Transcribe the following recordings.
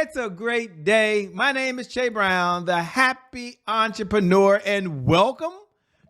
It's a great day. My name is Che Brown, the happy entrepreneur, and welcome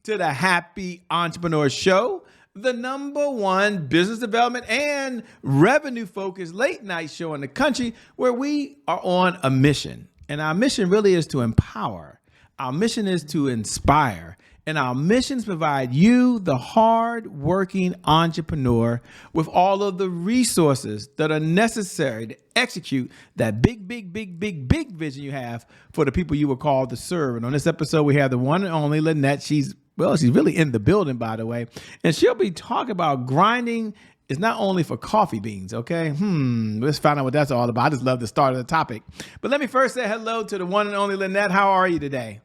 to the Happy Entrepreneur Show, the number one business development and revenue focused late night show in the country where we are on a mission. And our mission really is to empower, our mission is to inspire. And our missions provide you, the hard-working entrepreneur, with all of the resources that are necessary to execute that big vision you have for the people you were called to serve. And on this episode, we have the one and only Lynette. She's really in the building, by the way. And she'll be talking about grinding is not only for coffee beans, okay? Let's find out what that's all about. I just love the start of the topic. But let me first say hello to the one and only Lynette. How are you today?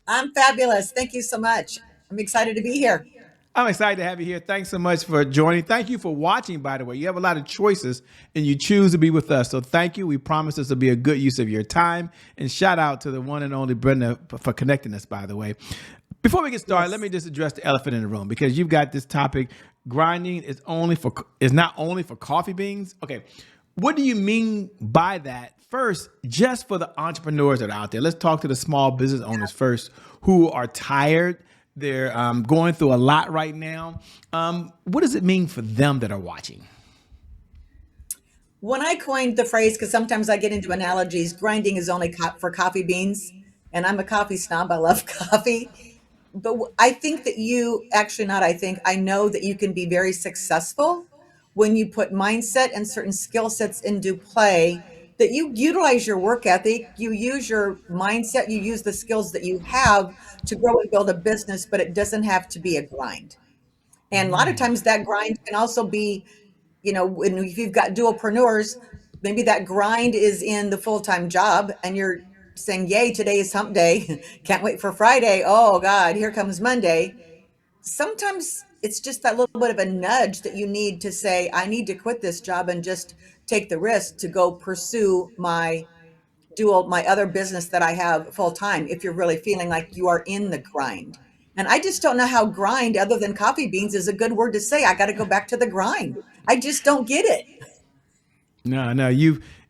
I'm fabulous. Thank you so much. I'm excited to be here. I'm excited to have you here. Thanks so much for joining. Thank you for watching, by the way. You have a lot of choices and you choose to be with us. So thank you. We promise this will be a good use of your time. And shout out to the one and only Brenda for connecting us, by the way. Before we get started, Let me just address the elephant in the room because you've got this topic. Grinding is not only for coffee beans. Okay. What do you mean by that? First, just for the entrepreneurs that are out there, let's talk to the small business owners first who are tired. They're going through a lot right now. What does it mean for them that are watching? When I coined the phrase, because sometimes I get into analogies, grinding is only for coffee beans, and I'm a coffee snob. I love coffee. But I think that I know that you can be very successful when you put mindset and certain skill sets into play, that you utilize your work ethic, you use your mindset, you use the skills that you have to grow and build a business, but it doesn't have to be a grind. And a lot of times that grind can also be, if you've got dualpreneurs, maybe that grind is in the full-time job and you're saying, yay, today is hump day. Can't wait for Friday. Oh God, here comes Monday. Sometimes it's just that little bit of a nudge that you need to say, I need to quit this job and just take the risk to go pursue my other business that I have full time. If you're really feeling like you are in the grind. And I just don't know how grind, other than coffee beans, is a good word to say. I got to go back to the grind. I just don't get it. No,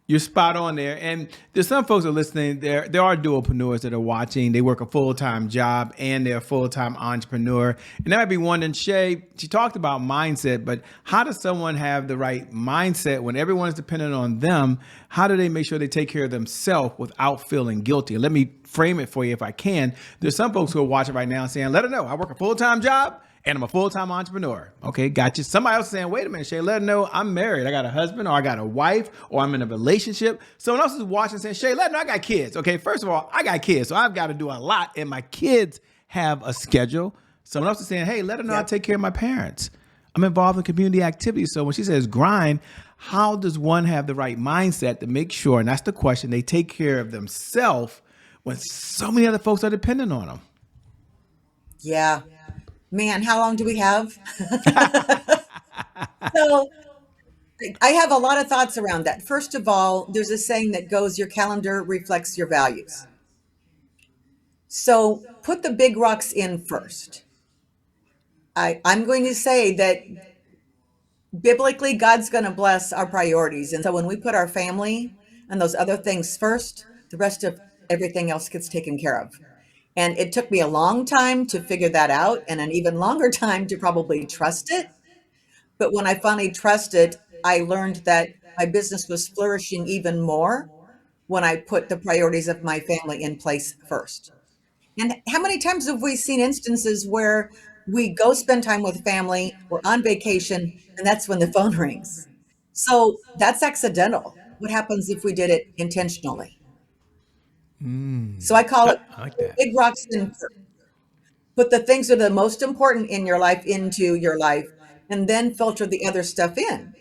you're spot on there. And there's some folks that are listening. There are dualpreneurs that are watching. They work a full-time job and they're a full-time entrepreneur. And they might be wondering, Shay, she talked about mindset, but how does someone have the right mindset when everyone is dependent on them? How do they make sure they take care of themselves without feeling guilty? Let me frame it for you if I can. There's some folks who are watching right now saying, let her know, I work a full-time job and I'm a full-time entrepreneur. Okay, gotcha. Somebody else saying, wait a minute, Shay, let her know I'm married. I got a husband or I got a wife or I'm in a relationship. Someone else is watching saying, Shay, let her know I got kids. Okay, first of all, I got kids, so I've got to do a lot and my kids have a schedule. Someone else is saying, hey, let her know I take care of my parents. I'm involved in community activities. So when she says grind, how does one have the right mindset to make sure, and that's the question, they take care of themselves when so many other folks are dependent on them? Yeah. Man, how long do we have? So I have a lot of thoughts around that. First of all, there's a saying that goes, your calendar reflects your values. So put the big rocks in first. I'm going to say that biblically, God's going to bless our priorities. And so when we put our family and those other things first, the rest of everything else gets taken care of. And it took me a long time to figure that out and an even longer time to probably trust it. But when I finally trusted, I learned that my business was flourishing even more when I put the priorities of my family in place first. And how many times have we seen instances where we go spend time with family, we're on vacation, and that's when the phone rings? So that's accidental. What happens if we did it intentionally? So I call it I like that. big rocks in first. Put the things that are the most important in your life into your life, and then filter the other stuff in.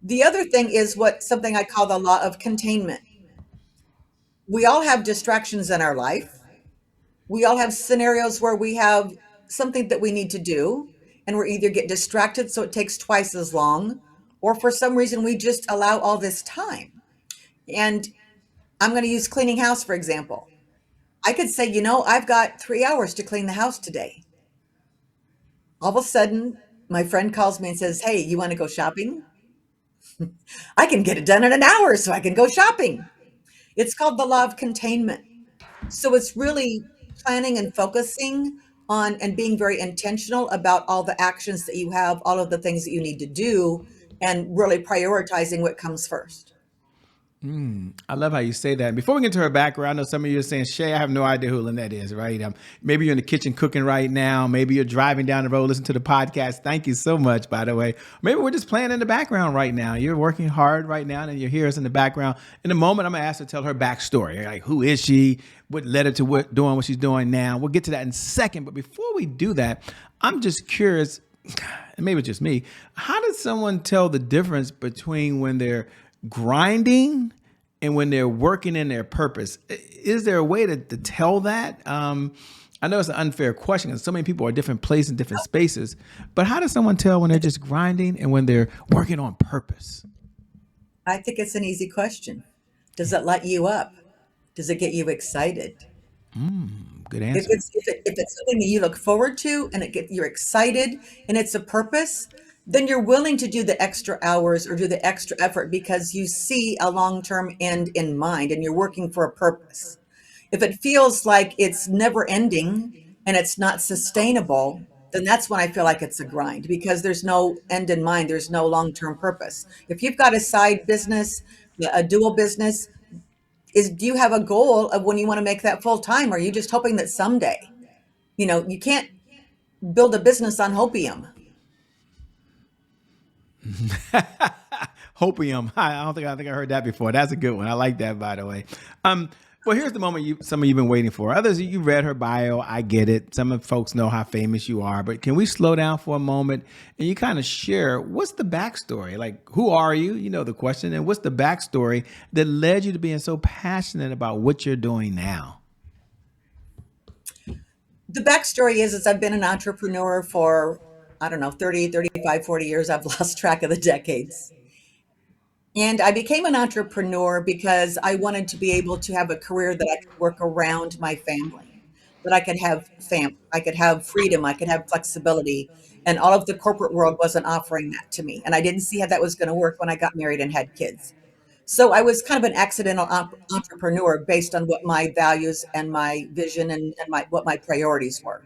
The other thing is something I call the law of containment. We all have distractions in our life. We all have scenarios where we have something that we need to do, and we either get distracted so it takes twice as long, or for some reason we just allow all this time. And I'm going to use cleaning house, for example. I could say, I've got 3 hours to clean the house today. All of a sudden, my friend calls me and says, hey, you want to go shopping? I can get it done in an hour so I can go shopping. It's called the law of containment. So it's really planning and focusing on and being very intentional about all the actions that you have, all of the things that you need to do, and really prioritizing what comes first. I love how you say that. And before we get to her background, I know some of you are saying, Shay, I have no idea who Lynette is, right? Maybe you're in the kitchen cooking right now. Maybe you're driving down the road, listening to the podcast. Thank you so much, by the way. Maybe we're just playing in the background right now. You're working hard right now, and you hear us in the background. In a moment, I'm going to ask her to tell her backstory. Like, who is she? What led her to doing what she's doing now? We'll get to that in a second. But before we do that, I'm just curious, and maybe it's just me, how does someone tell the difference between when they're grinding and when they're working in their purpose? Is there a way to tell that? I know it's an unfair question because so many people are different places and different spaces, but how does someone tell when they're just grinding and when they're working on purpose? I think it's an easy question. Does it light you up? Does it get you excited? Good If answer. it's something that you look forward to and you're excited and it's a purpose, then you're willing to do the extra hours or do the extra effort because you see a long-term end in mind and you're working for a purpose. If it feels like it's never ending and it's not sustainable, then that's when I feel like it's a grind because there's no end in mind, there's no long-term purpose. If you've got a side business, a dual business, do you have a goal of when you want to make that full time? Or are you just hoping that someday? You can't build a business on hopium. Hopium. I think I heard that before. That's a good one. I like that, by the way. Um, well, here's the moment some of you've been waiting for. Others, you read her bio. I get it. Some of folks know how famous you are, but can we slow down for a moment and you kind of share what's the backstory? Like, who are you? You know the question, and what's the backstory that led you to being so passionate about what you're doing now? The backstory is I've been an entrepreneur for, I don't know, 30, 35, 40 years. I've lost track of the decades. And I became an entrepreneur because I wanted to be able to have a career that I could work around my family, that I could have freedom, I could have flexibility, and all of the corporate world wasn't offering that to me. And I didn't see how that was going to work when I got married and had kids. So I was kind of an accidental entrepreneur based on what my values and my vision and what my priorities were.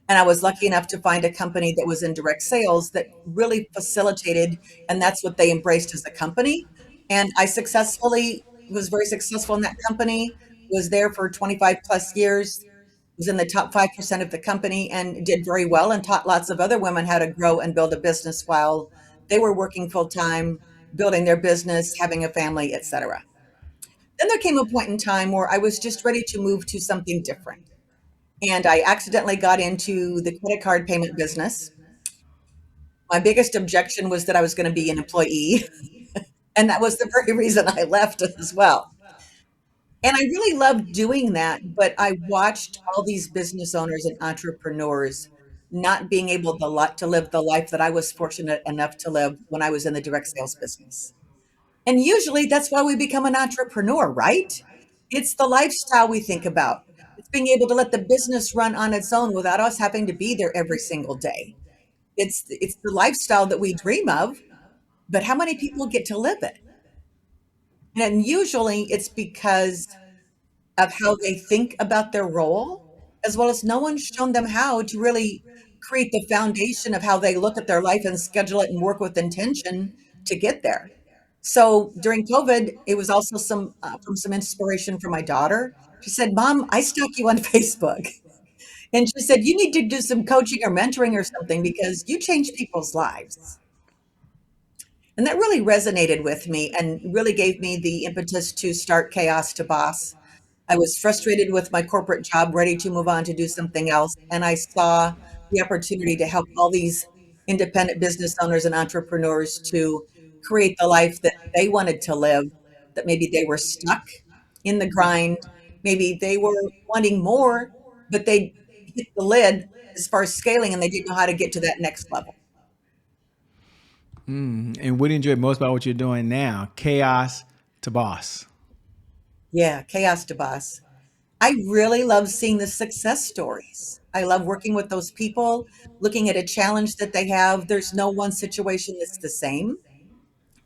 And I was lucky enough to find a company that was in direct sales that really facilitated, and that's what they embraced as a company. And I successfully was very successful in that company, was there for 25 plus years, was in the top 5% of the company and did very well and taught lots of other women how to grow and build a business while they were working full time, building their business, having a family, etc. Then there came a point in time where I was just ready to move to something different. And I accidentally got into the credit card payment business. My biggest objection was that I was going to be an employee. And that was the very reason I left as well. And I really loved doing that. But I watched all these business owners and entrepreneurs not being able to live the life that I was fortunate enough to live when I was in the direct sales business. And usually that's why we become an entrepreneur, right? It's the lifestyle we think about. It's being able to let the business run on its own without us having to be there every single day. It's the lifestyle that we dream of, but how many people get to live it? And usually it's because of how they think about their role, as well as no one's shown them how to really create the foundation of how they look at their life and schedule it and work with intention to get there. So during COVID, it was also from some inspiration from my daughter. She said, "Mom, I stalk you on Facebook." And she said, "You need to do some coaching or mentoring or something because you change people's lives." And that really resonated with me and really gave me the impetus to start Chaos to Boss. I was frustrated with my corporate job, ready to move on to do something else. And I saw the opportunity to help all these independent business owners and entrepreneurs to create the life that they wanted to live, that maybe they were stuck in the grind. Maybe they were wanting more, but they hit the lid as far as scaling and they didn't know how to get to that next level. And what do you enjoy most about what you're doing now? Chaos to boss. Yeah, Chaos to Boss. I really love seeing the success stories. I love working with those people, looking at a challenge that they have. There's no one situation that's the same.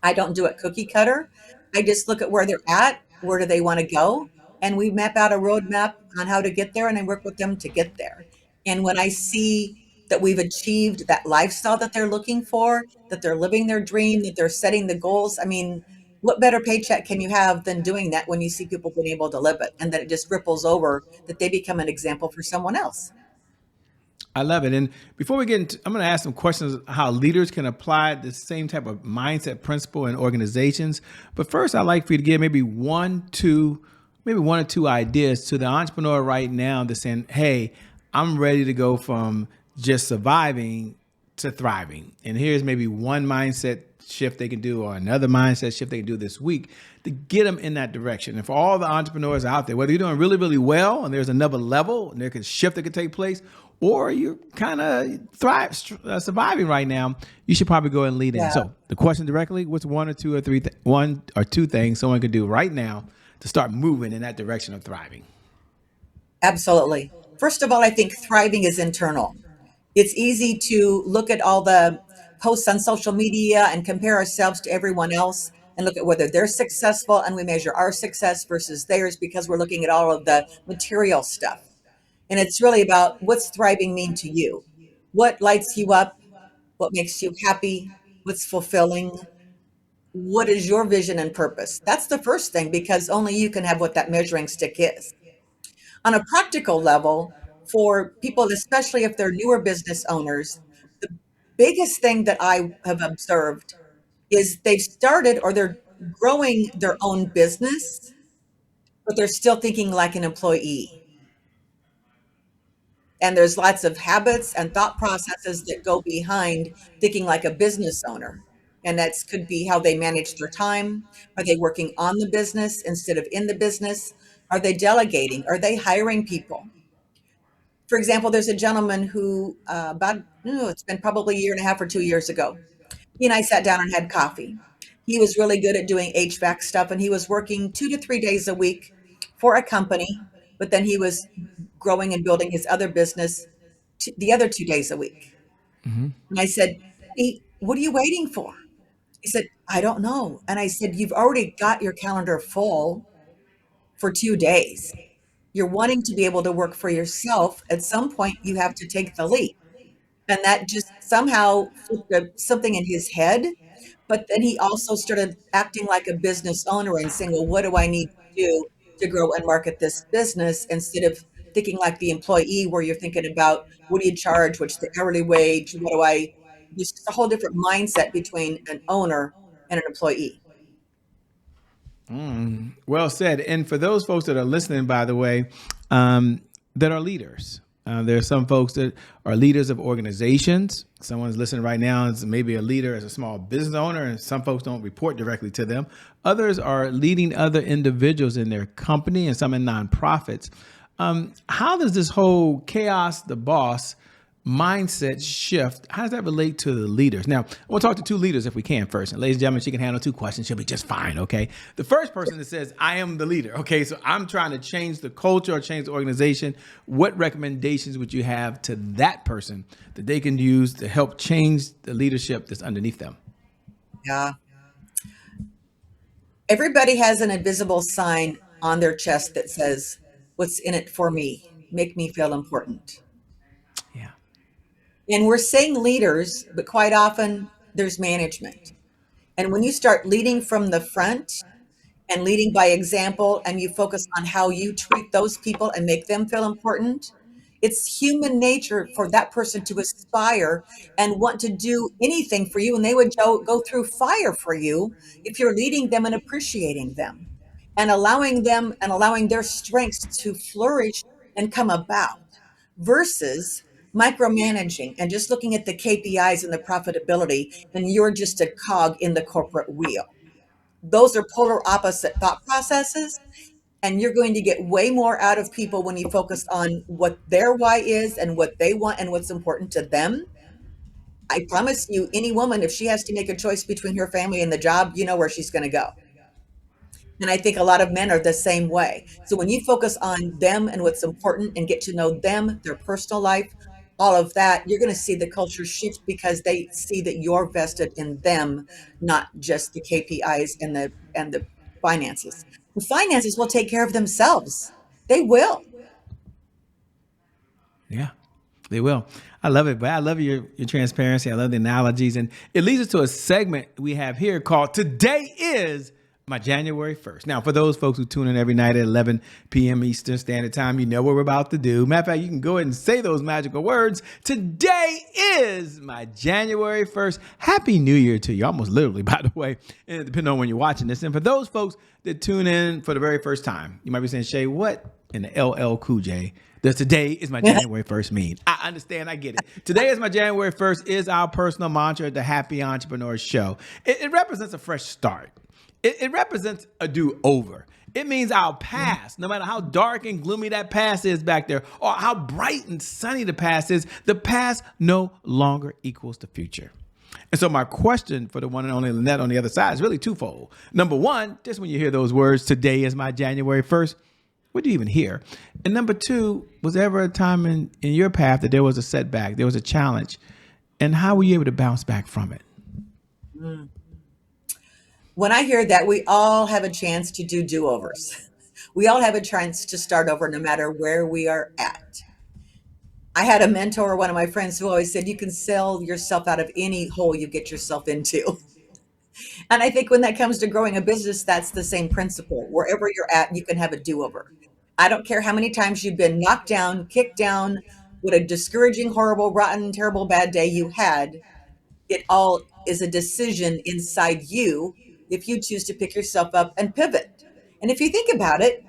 I don't do it cookie cutter. I just look at where they're at, where do they want to go, and we map out a roadmap on how to get there, and I work with them to get there. And when I see that we've achieved that lifestyle that they're looking for, that they're living their dream, that they're setting the goals, I mean, what better paycheck can you have than doing that when you see people being able to live it and that it just ripples over, that they become an example for someone else? I love it. And before we get into, I'm going to ask some questions how leaders can apply the same type of mindset principle in organizations. But first, I'd like for you to give maybe one or two ideas to the entrepreneur right now that's saying, hey, I'm ready to go from just surviving to thriving. And here's maybe one mindset shift they can do or another mindset shift they can do this week to get them in that direction. And for all the entrepreneurs out there, whether you're doing really, really well and there's another level and there could shift that could take place, or you're kind of surviving right now, you should probably go and lead in. Yeah. So the question directly, what's one or two things someone could do right now to start moving in that direction of thriving? Absolutely. First of all, I think thriving is internal. It's easy to look at all the posts on social media and compare ourselves to everyone else and look at whether they're successful, and we measure our success versus theirs because we're looking at all of the material stuff. And it's really about, what's thriving mean to you? What lights you up? What makes you happy? What's fulfilling? What is your vision and purpose? That's the first thing, because only you can have what that measuring stick is. On a practical level, for people, especially if they're newer business owners, the biggest thing that I have observed is they've started or they're growing their own business, but they're still thinking like an employee. And there's lots of habits and thought processes that go behind thinking like a business owner. And that could be how they manage their time. Are they working on the business instead of in the business? Are they delegating? Are they hiring people? For example, there's a gentleman who, it's been probably a year and a half or 2 years ago. He and I sat down and had coffee. He was really good at doing HVAC stuff, and he was working 2 to 3 days a week for a company, but then he was growing and building his other business the other 2 days a week. And I said, "Hey, what are you waiting for?" He said, "I don't know." And I said, "You've already got your calendar full for 2 days. You're wanting to be able to work for yourself. At some point, you have to take the leap." And that just somehow flipped something in his head. But then he also started acting like a business owner and saying, well, what do I need to do to grow and market this business, instead of thinking like the employee, where you're thinking about, what do you charge? What's the hourly wage? What do I, just a whole different mindset between an owner and an employee. Well said. And for those folks that are listening, by the way, that are leaders, there are some folks that are leaders of organizations. Someone's listening right now is maybe a leader as a small business owner, and some folks don't report directly to them. Others are leading other individuals in their company and some in nonprofits. How does this whole chaos, the boss mindset shift, how does that relate to the leaders? Now, we'll talk to two leaders if we can first. And ladies and gentlemen, she can handle two questions. She'll be just fine, okay? The first person that says, I am the leader, okay? So I'm trying to change the culture or change the organization. What recommendations would you have to that person that they can use to help change the leadership that's underneath them? Yeah. Everybody has an invisible sign on their chest that says, what's in it for me? Make me feel important. Yeah. And we're saying leaders, but quite often there's management. And when you start leading from the front and leading by example, and you focus on how you treat those people and make them feel important, it's human nature for that person to aspire and want to do anything for you. And they would go through fire for you if you're leading them and appreciating them and allowing them and allowing their strengths to flourish and come about, versus micromanaging and just looking at the KPIs and the profitability, and you're just a cog in the corporate wheel. Those are polar opposite thought processes, and you're going to get way more out of people when you focus on what their why is and what they want and what's important to them. I promise you, any woman, if she has to make a choice between her family and the job, you know where she's going to go. And I think a lot of men are the same way. So when you focus on them and what's important and get to know them, their personal life, all of that, you're going to see the culture shift because they see that you're vested in them, not just the KPIs and the finances. The finances will take care of themselves. They will. Yeah, they will. I love it, but I love your transparency. I love the analogies, and it leads us to a segment we have here called "Today Is My January 1st." Now, for those folks who tune in every night at 11 p.m. Eastern Standard Time, you know what we're about to do. Matter of fact, you can go ahead and say those magical words. Today is my January 1st. Happy New Year to you. Almost literally, by the way, and depending on when you're watching this. And for those folks that tune in for the very first time, you might be saying, Shay, what in the LL Cool J does today is my January 1st mean? I understand. I get it. Today is my January 1st is our personal mantra at the Happy Entrepreneur Show. It represents a fresh start. It represents a do-over. It means our past, no matter how dark and gloomy that past is back there, or how bright and sunny the past is, the past no longer equals the future. And so my question for the one and only Lynette on the other side is really twofold. Number one, just when you hear those words, today is my January 1st, what do you even hear? And number two, was there ever a time in your path that there was a setback, there was a challenge, and how were you able to bounce back from it? When I hear that, we all have a chance to do overs. We all have a chance to start over no matter where we are at. I had a mentor, one of my friends, who always said, you can sell yourself out of any hole you get yourself into. And I think when that comes to growing a business, that's the same principle. Wherever you're at, you can have a do over. I don't care how many times you've been knocked down, kicked down, what a discouraging, horrible, rotten, terrible, bad day you had. It all is a decision inside you if you choose to pick yourself up and pivot. And if you think about it,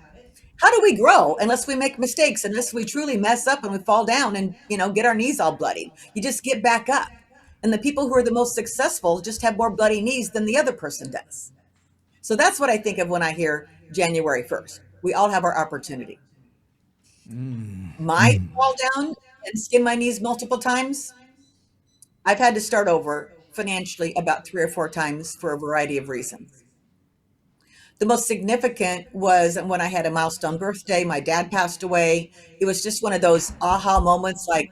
how do we grow unless we make mistakes, unless we truly mess up and we fall down and, get our knees all bloody? You just get back up. And the people who are the most successful just have more bloody knees than the other person does. So that's what I think of when I hear January 1st. We all have our opportunity. My fall down and skin my knees multiple times, I've had to start over financially about 3 or 4 times for a variety of reasons. The most significant was when I had a milestone birthday. My dad passed away. It was just one of those aha moments like,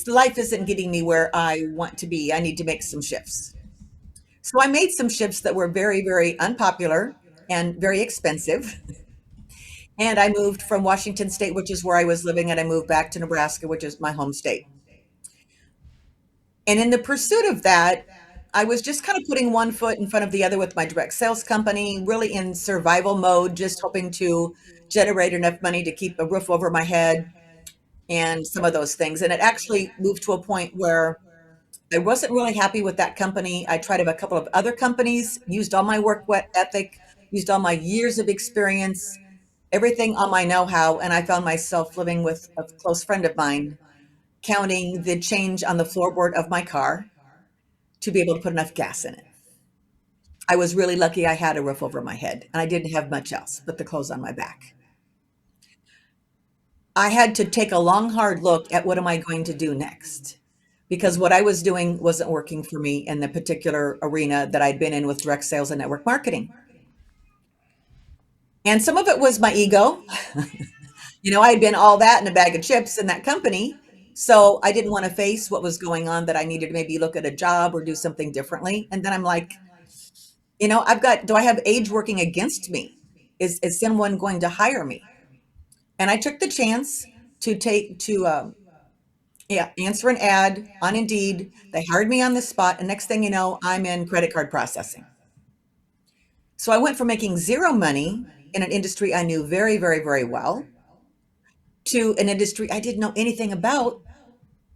life isn't getting me where I want to be. I need to make some shifts. So I made some shifts that were very, very unpopular and very expensive. And I moved from Washington State, which is where I was living, and I moved back to Nebraska, which is my home state. And in the pursuit of that, I was just kind of putting one foot in front of the other with my direct sales company, really in survival mode, just hoping to generate enough money to keep a roof over my head and some of those things. And it actually moved to a point where I wasn't really happy with that company. I tried a couple of other companies, used all my work ethic, used all my years of experience, everything on my know-how, and I found myself living with a close friend of mine, counting the change on the floorboard of my car to be able to put enough gas in it. I was really lucky I had a roof over my head, and I didn't have much else but the clothes on my back. I had to take a long, hard look at what am I going to do next? Because what I was doing wasn't working for me in the particular arena that I'd been in with direct sales and network marketing. And some of it was my ego. I had been all that in a bag of chips in that company. So I didn't want to face what was going on, that I needed to maybe look at a job or do something differently. And then I'm like, do I have age working against me? Is someone going to hire me? And I took the chance to answer an ad on Indeed. They hired me on the spot. And next thing you know, I'm in credit card processing. So I went from making zero money in an industry I knew very, very, very well to an industry I didn't know anything about,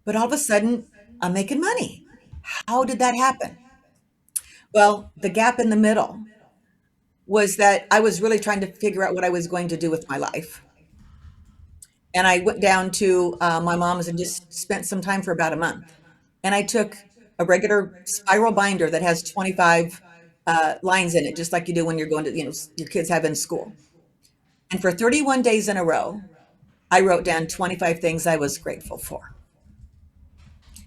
but all of a sudden I'm making money. How did that happen? Well, the gap in the middle was that I was really trying to figure out what I was going to do with my life. And I went down to my mom's and just spent some time for about a month. And I took a regular spiral binder that has 25 lines in it, just like you do when you're going to, your kids have in school. And for 31 days in a row, I wrote down 25 things I was grateful for.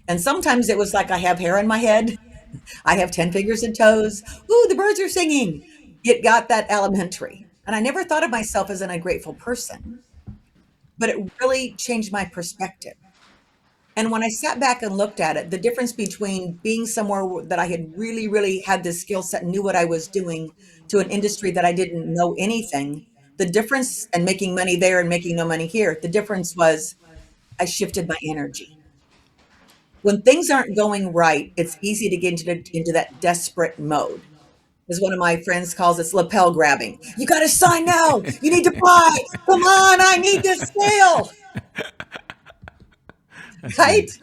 And sometimes it was like I have hair on my head. I have 10 fingers and toes. Ooh, the birds are singing. It got that elementary. And I never thought of myself as an ungrateful person, but it really changed my perspective. And when I sat back and looked at it, the difference between being somewhere that I had really, really had this skill set and knew what I was doing to an industry that I didn't know anything, the difference and making money there and making no money here, the difference was I shifted my energy. When things aren't going right, it's easy to get into that desperate mode. As one of my friends calls it, lapel grabbing. You got to sign now. You need to buy. Come on, I need this sale. That's Right? good.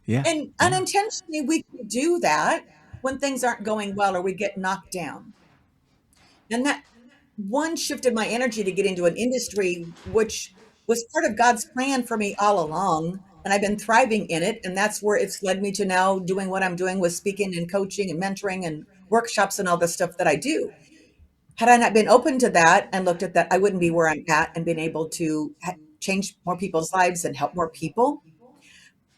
Yeah. And Yeah. unintentionally, we can do that when things aren't going well or we get knocked down. And that one shifted my energy to get into an industry which was part of God's plan for me all along. And I've been thriving in it. And that's where it's led me to now doing what I'm doing with speaking and coaching and mentoring and workshops and all the stuff that I do. Had I not been open to that and looked at that, I wouldn't be where I'm at and been able to change more people's lives and help more people.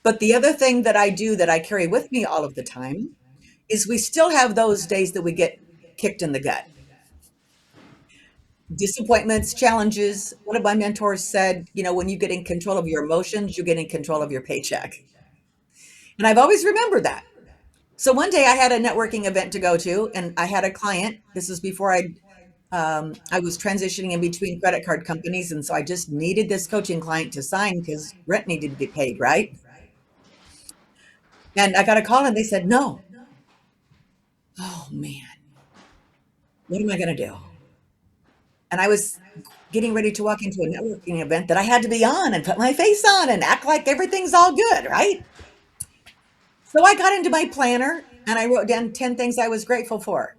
But the other thing that I do that I carry with me all of the time is we still have those days that we get kicked in the gut. Disappointments, challenges. One of my mentors said, when you get in control of your emotions, you get in control of your paycheck. And I've always remembered that. So one day I had a networking event to go to, and I had a client. This was before I was transitioning in between credit card companies, and so I just needed this coaching client to sign because rent needed to be paid, right? And I got a call, and they said no. Oh man, what am I going to do? And I was getting ready to walk into a networking event that I had to be on and put my face on and act like everything's all good, right? So I got into my planner and I wrote down 10 things I was grateful for.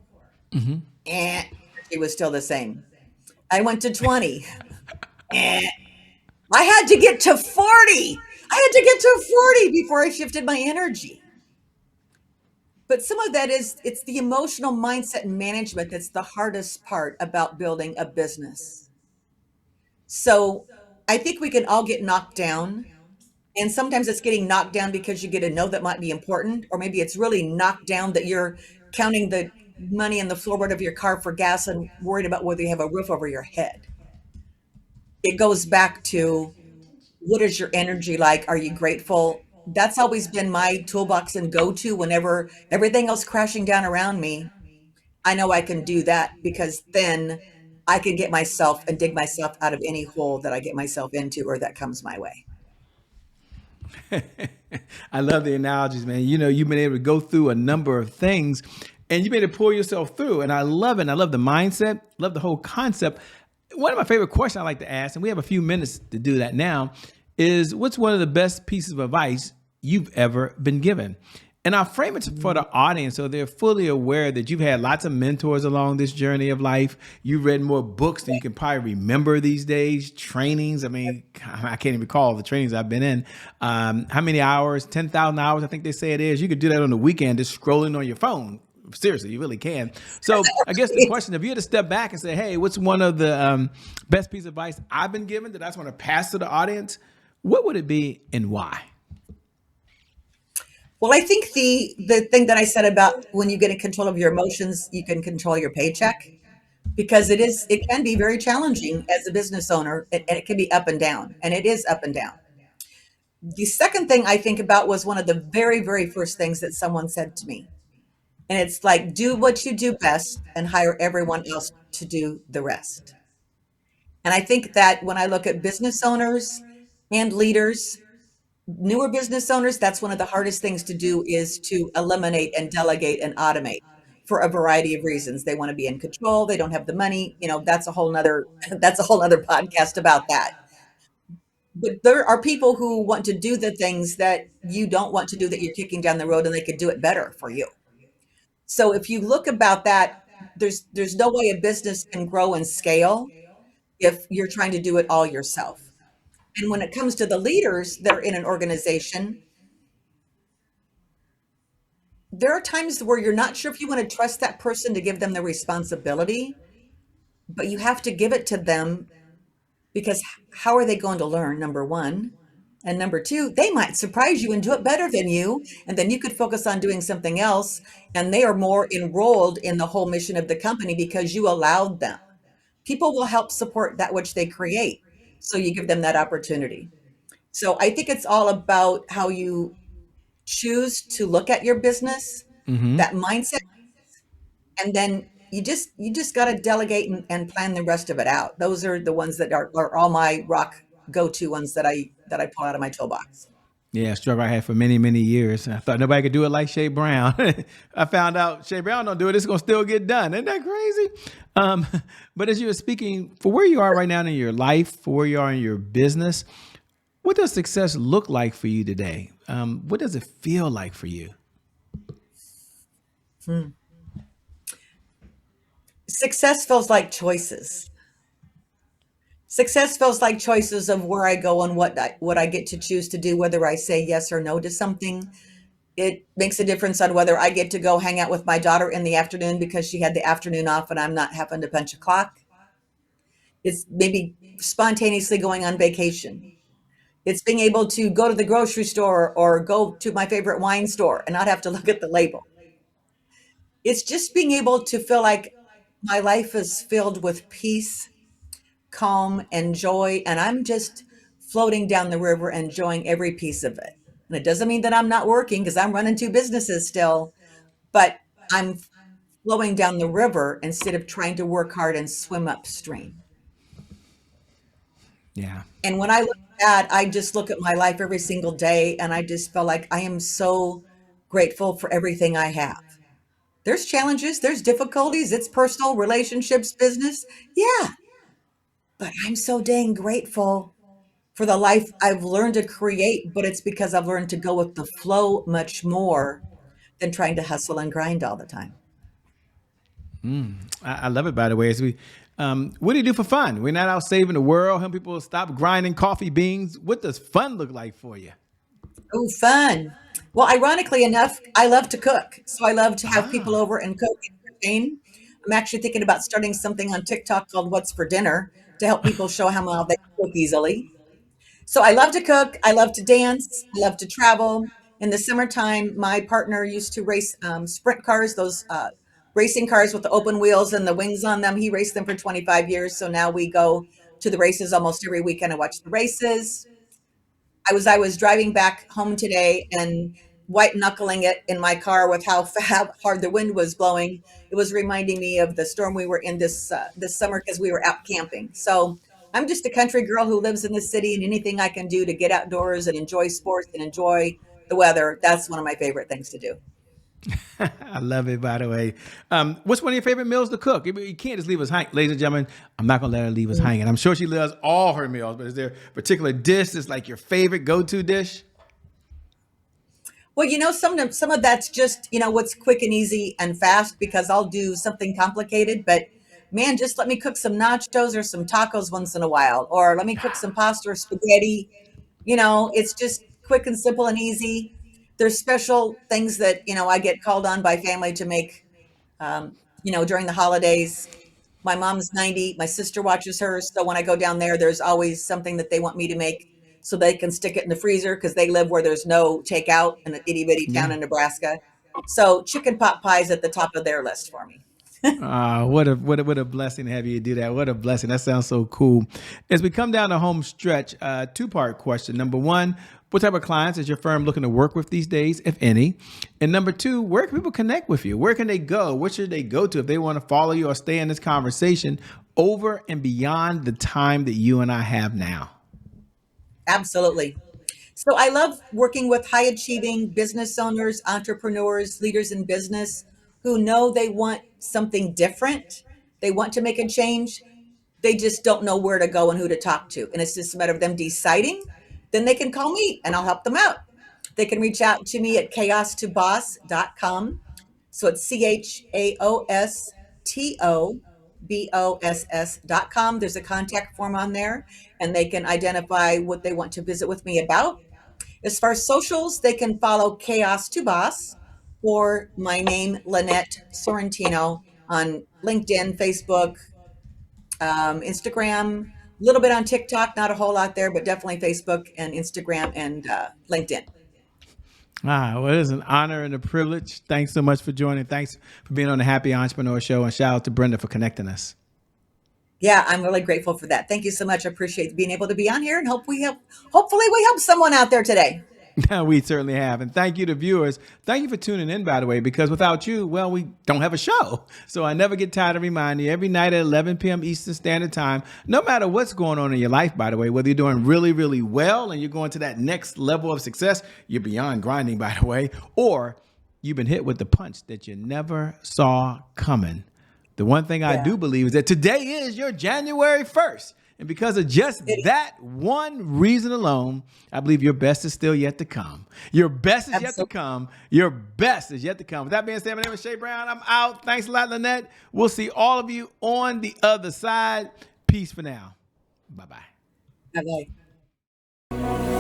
And it was still the same. I went to 20. And I had to get to 40. I had to get to 40 before I shifted my energy. But some of that is it's the emotional mindset and management that's the hardest part about building a business. So I think we can all get knocked down. And sometimes it's getting knocked down because you get a no that might be important, or maybe it's really knocked down that you're counting the money in the floorboard of your car for gas and worried about whether you have a roof over your head. It goes back to what is your energy like? Are you grateful? That's always been my toolbox and go to whenever everything else crashing down around me. I know I can do that because then I can get myself and dig myself out of any hole that I get myself into or that comes my way. I love the analogies, man. You've been able to go through a number of things and you've been able to pull yourself through. And I love it. And I love the mindset, love the whole concept. One of my favorite questions I like to ask, and we have a few minutes to do that now, is what's one of the best pieces of advice you've ever been given? And I'll frame it for the audience so they're fully aware that you've had lots of mentors along this journey of life. You've read more books than you can probably remember these days, trainings. I mean, I can't even recall the trainings I've been in. How many hours? 10,000 hours, I think they say it is. You could do that on the weekend just scrolling on your phone. Seriously, you really can. So I guess the question, if you had to step back and say, hey, what's one of the best piece of advice I've been given that I just want to pass to the audience, what would it be and why? Well, I think the thing that I said about when you get in control of your emotions, you can control your paycheck because it can be very challenging as a business owner and it can be up and down and it is up and down. The second thing I think about was one of the very, very first things that someone said to me. And it's like, do what you do best and hire everyone else to do the rest. And I think that when I look at business owners and leaders, newer business owners, that's one of the hardest things to do is to eliminate and delegate and automate for a variety of reasons. They want to be in control. They don't have the money. That's a whole nother, that's a whole nother podcast about that. But there are people who want to do the things that you don't want to do that you're kicking down the road and they could do it better for you. So if you look about that, there's no way a business can grow and scale if you're trying to do it all yourself. And when it comes to the leaders that are in an organization, there are times where you're not sure if you want to trust that person to give them the responsibility, but you have to give it to them because how are they going to learn? Number one. And number two, they might surprise you and do it better than you. And then you could focus on doing something else. And they are more enrolled in the whole mission of the company because you allowed them. People will help support that which they create. So you give them that opportunity. So I think it's all about how you choose to look at your business, Mm-hmm. that mindset, and then you just got to delegate and plan the rest of it out. Those are the ones that are all my rock go-to ones that I pull out of my toolbox. Yeah, struggle I had for many, many years. I thought nobody could do it like Shay Brown. I found out Shay Brown don't do it. It's gonna still get done. Isn't that crazy? Um, but as you were speaking, for where you are right now in your life, for where you are in your business, what does success look like for you today? What does it feel like for you? Hmm. Success feels like choices. Success feels like choices of where I go and what I get to choose to do, whether I say yes or no to something. It makes a difference on whether I get to go hang out with my daughter in the afternoon because she had the afternoon off and I'm not having to punch a clock. It's maybe spontaneously going on vacation. It's being able to go to the grocery store or go to my favorite wine store and not have to look at the label. It's just being able to feel like my life is filled with peace, calm, and joy, and I'm just floating down the river, enjoying every piece of it. And it doesn't mean that I'm not working because I'm running two businesses still, but I'm flowing down the river instead of trying to work hard and swim upstream. Yeah. And when I look at that, I just look at my life every single day and I just feel like I am so grateful for everything I have. There's challenges, there's difficulties, it's personal, relationships, business. Yeah, but I'm so dang grateful for the life I've learned to create, but it's because I've learned to go with the flow much more than trying to hustle and grind all the time. I love it. By the way, as what do you do for fun? We're not out saving the world, helping people stop grinding coffee beans. What does fun look like for you? Oh, fun. Well, ironically enough, I love to cook. So I love to have people Ah, over and cook and entertain. I'm actually thinking about starting something on TikTok called What's for Dinner to help people show how well they cook easily. So I love to cook. I love to dance. I love to travel. In the summertime, my partner used to race sprint cars, those racing cars with the open wheels and the wings on them. He raced them for 25 years. So now we go to the races almost every weekend and watch the races. I was driving back home today and white knuckling it in my car with how hard the wind was blowing. It was reminding me of the storm we were in this summer because we were out camping. So I'm just a country girl who lives in the city, and anything I can do to get outdoors and enjoy sports and enjoy the weather, that's one of my favorite things to do. I love it. By the way, what's one of your favorite meals to cook? You can't just leave us hanging, ladies and gentlemen. I'm not gonna let her leave us hanging. I'm sure she loves all her meals, but is there a particular dish that's like your favorite go-to dish? Well, some of that's just, what's quick and easy and fast because I'll do something complicated, but man, just let me cook some nachos or some tacos once in a while, or let me cook some pasta or spaghetti. It's just quick and simple and easy. There's special things that, I get called on by family to make, during the holidays. My mom's 90, my sister watches her, so when I go down there, there's always something that they want me to make so they can stick it in the freezer because they live where there's no takeout in an itty bitty town Yeah. in Nebraska. So chicken pot pie is at the top of their list for me. What a blessing to have you do that. What a blessing. That sounds so cool. As we come down the home stretch, two-part question. Number one, what type of clients is your firm looking to work with these days, if any? And number two, where can people connect with you? Where can they go? What should they go to if they want to follow you or stay in this conversation over and beyond the time that you and I have now? Absolutely. So I love working with high achieving business owners, entrepreneurs, leaders in business who know they want something different. They want to make a change. They just don't know where to go and who to talk to. And it's just a matter of them deciding. Then they can call me and I'll help them out. They can reach out to me at chaos2boss.com. So it's chaostoboss.com. There's a contact form on there, and they can identify what they want to visit with me about. As far as socials, they can follow Chaos to Boss or my name, Lynette Sorrentino, on LinkedIn, Facebook, Instagram, a little bit on TikTok, not a whole lot there, but definitely Facebook and Instagram and LinkedIn. Well, it is an honor and a privilege. Thanks so much for joining. Thanks for being on the Happy Entrepreneur Show. And shout out to Brenda for connecting us. Yeah, I'm really grateful for that. Thank you so much. I appreciate being able to be on here, and hopefully we help someone out there today. We certainly have. And thank you to viewers. Thank you for tuning in, by the way, because without you, well, we don't have a show. So I never get tired of reminding you every night at 11 p.m. Eastern Standard Time, no matter what's going on in your life, by the way, whether you're doing really, really well and you're going to that next level of success, you're beyond grinding, by the way, or you've been hit with the punch that you never saw coming. The one thing I Yeah, do believe is that today is your January 1st. And because of just it, that one reason alone, I believe your best is still yet to come. Your best is yet to absolutely. come. Your best is yet to come. With that being said, my name is Shay Brown. I'm out. Thanks a lot, Lynette. We'll see all of you on the other side. Peace for now. Bye-bye. Bye-bye.